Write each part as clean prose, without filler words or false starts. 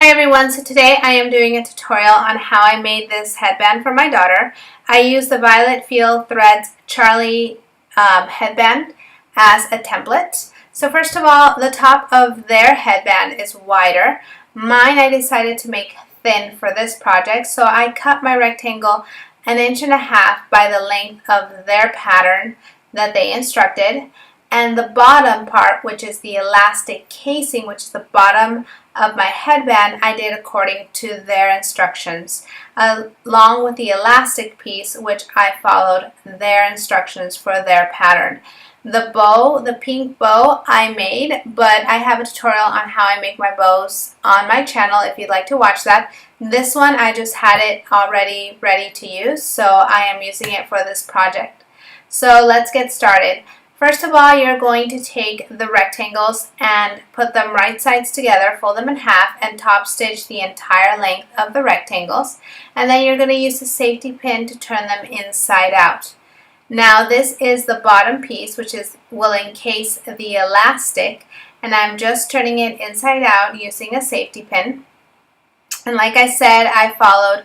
Hi everyone, so today I am doing a tutorial on how I made this headband for my daughter. I used the Violet Field Threads Charlie headband as a template. So first of all, the top of their headband is wider. Mine I decided to make thin for this project, so I cut my rectangle 1.5 inches by the length of their pattern that they instructed. And the bottom part, which is the elastic casing, which is the bottom of my headband, I did according to their instructions, along with the elastic piece, which I followed their instructions for their pattern. The bow, the pink bow, I made, but I have a tutorial on how I make my bows on my channel if you'd like to watch that. This one, I just had it already ready to use, so I am using it for this project. So let's get started. First of all, you're going to take the rectangles and put them right sides together, fold them in half, and top stitch the entire length of the rectangles. And then you're going to use a safety pin to turn them inside out. Now this is the bottom piece, which will encase the elastic, and I'm just turning it inside out using a safety pin. And like I said, I followed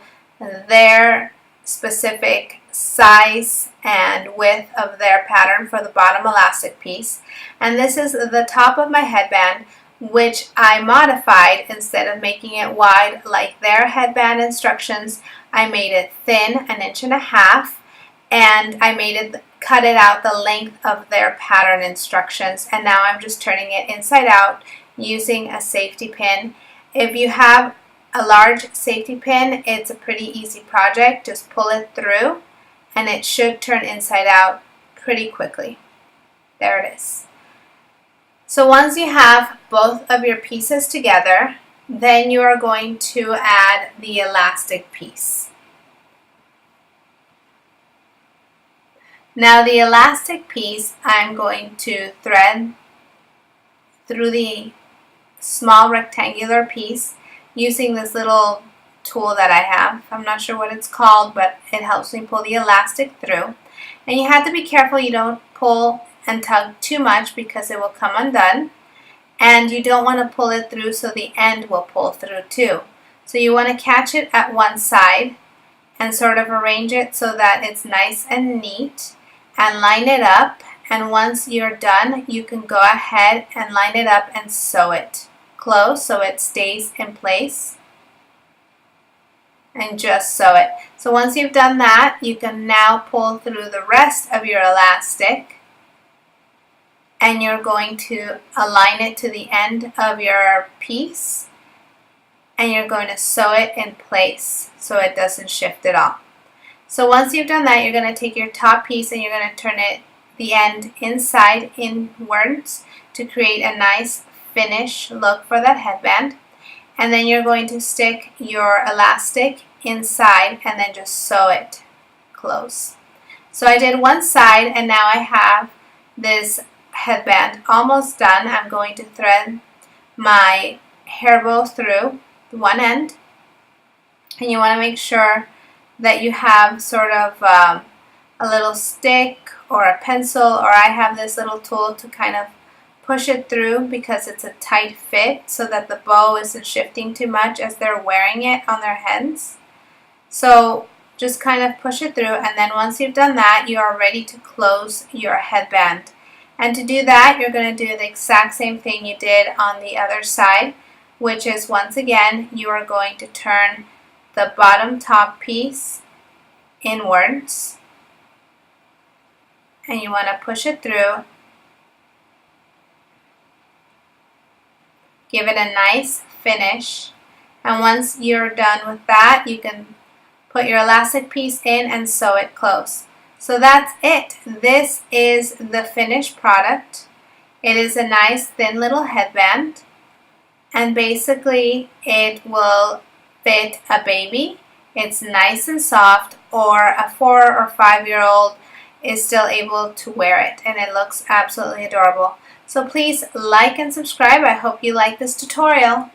their specific size and width of their pattern for the bottom elastic piece. And this is the top of my headband, which I modified. Instead of making it wide like their headband instructions, I made it thin, 1.5 inches, and I cut it out the length of their pattern instructions. And now I'm just turning it inside out using a safety pin. If you have a large safety pin, it's a pretty easy project. Just pull it through and it should turn inside out pretty quickly. There it is. So once you have both of your pieces together, then you are going to add the elastic piece. Now the elastic piece, I'm going to thread through the small rectangular piece using this little tool that I have. I'm not sure what it's called, but it helps me pull the elastic through. And you have to be careful you don't pull and tug too much because it will come undone. And you don't want to pull it through so the end will pull through too. So you want to catch it at one side and sort of arrange it so that it's nice and neat, and line it up. And once you're done, you can go ahead and line it up and sew it close so it stays in place. And just sew it. So once you've done that, you can now pull through the rest of your elastic, and you're going to align it to the end of your piece, and you're going to sew it in place so it doesn't shift at all. So once you've done that, you're going to take your top piece and you're going to turn it the end inside inwards to create a nice finish look for that headband. And then you're going to stick your elastic inside and then just sew it close. So I did one side, and now I have this headband almost done. I'm going to thread my hair bow through one end, and you want to make sure that you have sort of a little stick or a pencil, or I have this little tool to kind of push it through because it's a tight fit so that the bow isn't shifting too much as they're wearing it on their heads. So just kind of push it through, and then once you've done that, you are ready to close your headband. And to do that, you're going to do the exact same thing you did on the other side, which is, once again, you are going to turn the bottom top piece inwards, and you want to push it through. Give it a nice finish, and once you're done with that, you can put your elastic piece in and sew it close. So that's it. This is the finished product. It is a nice thin little headband, and basically it will fit a baby. It's nice and soft, or a 4 or 5-year-old is still able to wear it, and it looks absolutely adorable. So please like and subscribe. I hope you like this tutorial.